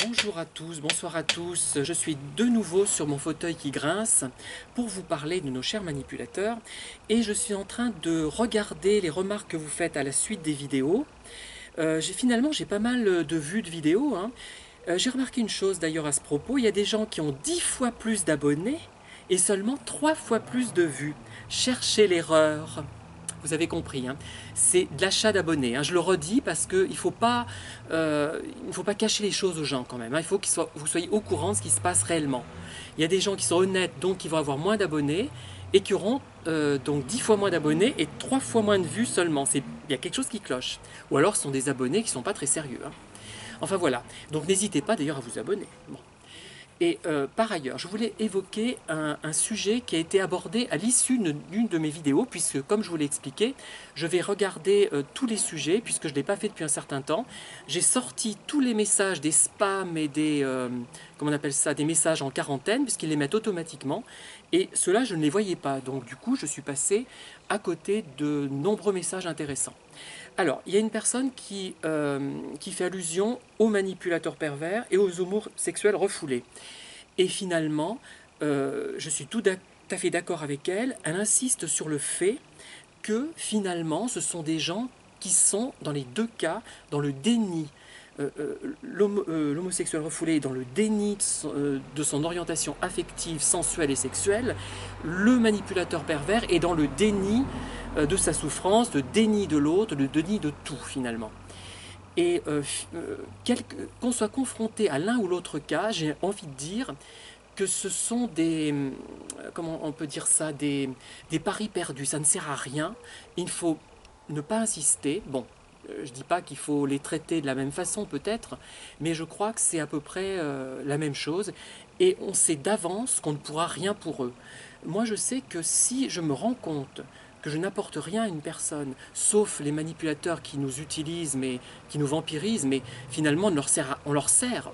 Bonjour à tous, bonsoir à tous. Je suis de nouveau sur mon fauteuil qui grince pour vous parler de nos chers manipulateurs et je suis en train de regarder les remarques que vous faites à la suite des vidéos. Finalement, j'ai pas mal de vues de vidéos, hein. J'ai remarqué une chose d'ailleurs à ce propos, il y a des gens qui ont 10 fois plus d'abonnés et seulement 3 fois plus de vues. Cherchez l'erreur. Vous avez compris, hein. C'est de l'achat d'abonnés, hein. Je le redis parce qu'il ne faut pas cacher les choses aux gens quand même, hein. Il faut que vous soyez au courant de ce qui se passe réellement. Il y a des gens qui sont honnêtes, donc qui vont avoir moins d'abonnés, et qui auront donc 10 fois moins d'abonnés et 3 fois moins de vues seulement. Il y a quelque chose qui cloche. Ou alors ce sont des abonnés qui ne sont pas très sérieux, hein. Enfin voilà, donc n'hésitez pas d'ailleurs à vous abonner. Bon. Et par ailleurs, je voulais évoquer un sujet qui a été abordé à l'issue d'une de mes vidéos, puisque comme je vous l'ai expliqué, je vais regarder tous les sujets, puisque je ne l'ai pas fait depuis un certain temps. J'ai sorti tous les messages des spams et comment on appelle ça, des messages en quarantaine, puisqu'ils les mettent automatiquement, et ceux-là, je ne les voyais pas. Donc du coup, je suis passé à côté de nombreux messages intéressants. Alors, il y a une personne qui fait allusion aux manipulateurs pervers et aux homosexuels refoulés. Et finalement, je suis tout à fait d'accord avec elle. Elle insiste sur le fait que finalement, ce sont des gens qui sont, dans les deux cas, dans le déni. L'homosexuel refoulé est dans le déni de son orientation affective, sensuelle et sexuelle. Le manipulateur pervers est dans le déni de sa souffrance, le déni de l'autre, le déni de tout finalement. Et qu'on soit confronté à l'un ou l'autre cas, j'ai envie de dire que ce sont comment on peut dire ça, des paris perdus. Ça ne sert à rien. Il faut ne pas insister. Bon, je ne dis pas qu'il faut les traiter de la même façon peut-être, mais je crois que c'est à peu près la même chose. Et on sait d'avance qu'on ne pourra rien pour eux. Moi, je sais que si je me rends compte que je n'apporte rien à une personne, sauf les manipulateurs qui nous utilisent, mais qui nous vampirisent, mais finalement on leur sert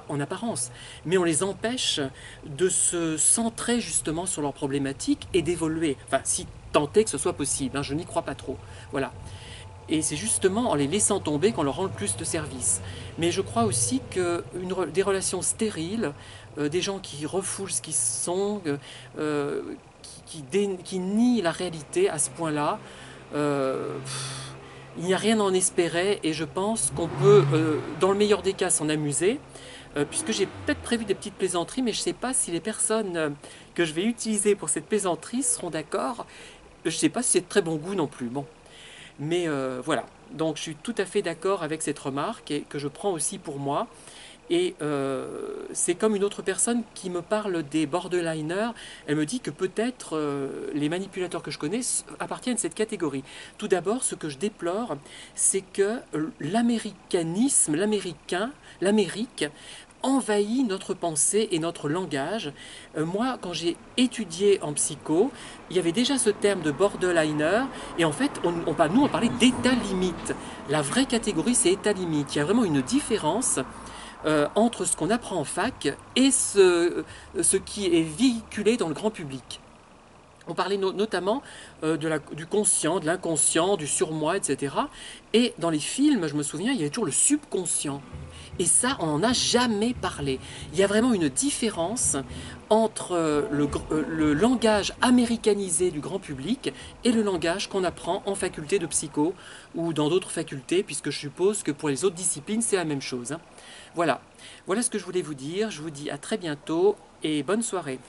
en apparence, mais on les empêche de se centrer justement sur leurs problématiques et d'évoluer. Enfin, si tant est que ce soit possible, hein, je n'y crois pas trop. Voilà. Et c'est justement en les laissant tomber qu'on leur rend le plus de service. Mais je crois aussi que des relations stériles, des gens qui refoulent ce qu'ils sont, qui nient la réalité à ce point-là, il n'y a rien à en espérer et je pense qu'on peut, dans le meilleur des cas, s'en amuser, puisque j'ai peut-être prévu des petites plaisanteries, mais je ne sais pas si les personnes que je vais utiliser pour cette plaisanterie seront d'accord. Je ne sais pas si c'est de très bon goût non plus. Bon. Mais voilà, donc je suis tout à fait d'accord avec cette remarque et que je prends aussi pour moi. Et c'est comme une autre personne qui me parle des borderliners. Elle me dit que peut-être les manipulateurs que je connais appartiennent à cette catégorie. Tout d'abord, ce que je déplore, c'est que l'américanisme, l'Amérique envahit notre pensée et notre langage. Moi, quand j'ai étudié en psycho, il y avait déjà ce terme de borderliner, et en fait, nous, on parlait d'état limite. La vraie catégorie, c'est état limite. Il y a vraiment une différence entre ce qu'on apprend en fac et ce qui est véhiculé dans le grand public. On parlait notamment du conscient, de l'inconscient, du surmoi, etc. Et dans les films, je me souviens, il y avait toujours le subconscient. Et ça, on n'en a jamais parlé. Il y a vraiment une différence entre le langage américanisé du grand public et le langage qu'on apprend en faculté de psycho ou dans d'autres facultés, puisque je suppose que pour les autres disciplines, c'est la même chose, hein. Voilà. Voilà ce que je voulais vous dire. Je vous dis à très bientôt et bonne soirée.